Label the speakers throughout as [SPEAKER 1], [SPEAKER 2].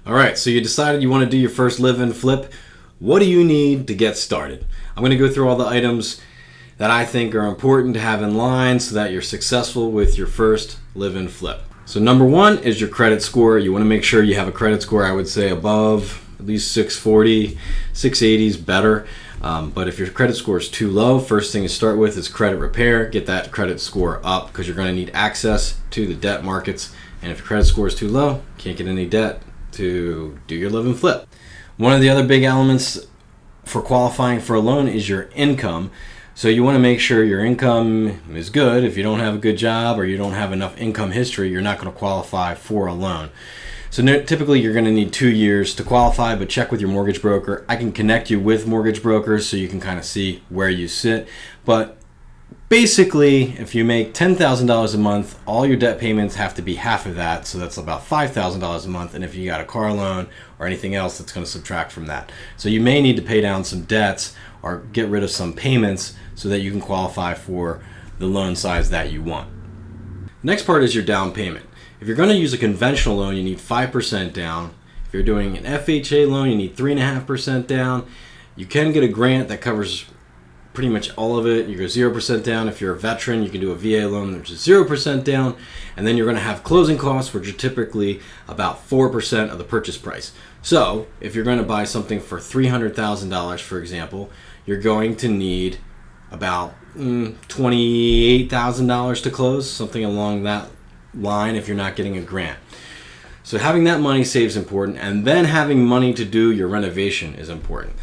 [SPEAKER 1] All right, so you decided you want to do your first live-in flip. What do you need to get started? I'm going to go through all the items that I think are important to have in line so that you're successful with your first live-in flip. So number one is your credit score. You want to make sure you have a credit score, I would say, above at least 640, 680 is better. But if your credit score is too low, first thing to start with is credit repair. Get that credit score up because you're going to need access to the debt markets. And if your credit score is too low, can't get any debt to do your live-in flip. One of the other big elements for qualifying for a loan is your income. So you want to make sure your income is good. If you don't have a good job or you don't have enough income history, you're not going to qualify for a loan. So typically you're going to need 2 years to qualify, but check with your mortgage broker. I can connect you with mortgage brokers so you can kind of see where you sit. But basically, if you make $10,000 a month, all your debt payments have to be half of that. So that's about $5,000 a month. And if you got a car loan or anything else, that's going to subtract from that. So you may need to pay down some debts or get rid of some payments so that you can qualify for the loan size that you want. Next part is your down payment. If you're going to use a conventional loan, you need 5% down. If you're doing an FHA loan, you need 3.5% down. You can get a grant that covers pretty much all of it. You go 0% down. If you're a veteran, you can do a VA loan, which is 0% down. And then you're going to have closing costs, which are typically about 4% of the purchase price. So if you're going to buy something for $300,000, for example, you're going to need about $28,000 to close, something along that line if you're not getting a grant. So having that money saved is important, and then having money to do your renovation is important.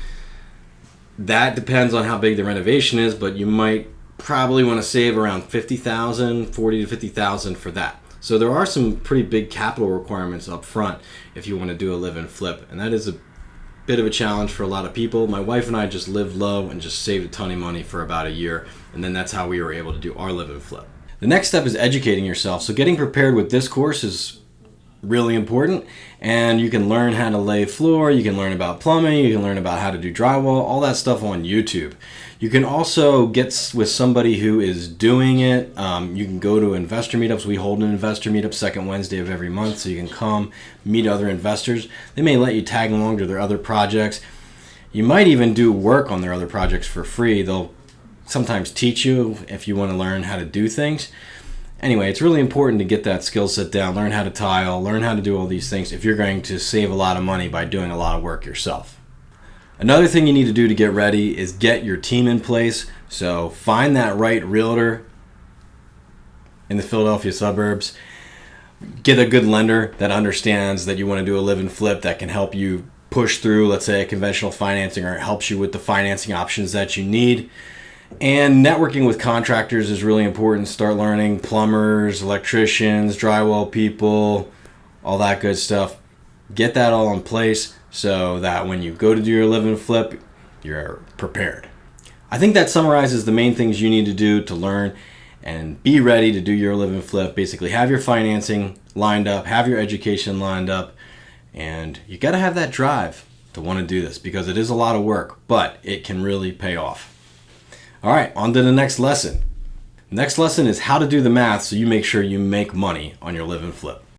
[SPEAKER 1] That depends on how big the renovation is, but you might probably want to save around $50,000, $40,000 to $50,000 for that. So there are some pretty big capital requirements up front if you want to do a live-in flip, and that is a bit of a challenge for a lot of people. My wife and I just lived low and just saved a ton of money for about a year, and then that's how we were able to do our live-in flip. The next step is educating yourself. So getting prepared with this course is really important, and you can learn how to lay floor, you can learn about plumbing, you can learn about how to do drywall, all that stuff on YouTube. You can also get with somebody who is doing it. You can go to investor meetups. We hold an investor meetup second Wednesday of every month, so you can come meet other investors. They may let you tag along to their other projects. You might even do work on their other projects for free. They'll sometimes teach you if you want to learn how to do things. Anyway, it's really important to get that skill set down, learn how to tile, learn how to do all these things if you're going to save a lot of money by doing a lot of work yourself. Another thing you need to do to get ready is get your team in place. So find that right realtor in the Philadelphia suburbs. Get a good lender that understands that you want to do a live-in flip that can help you push through, let's say, a conventional financing, or it helps you with the financing options that you need. And networking with contractors is really important. Start learning plumbers, electricians, drywall people, all that good stuff. Get that all in place so that when you go to do your live-in flip, you're prepared. I think that summarizes the main things you need to do to learn and be ready to do your live-in flip. Basically, have your financing lined up, have your education lined up, and you got to have that drive to want to do this because it is a lot of work, but it can really pay off. All right, on to the next lesson. Next lesson is how to do the math so you make sure you make money on your live-in flip.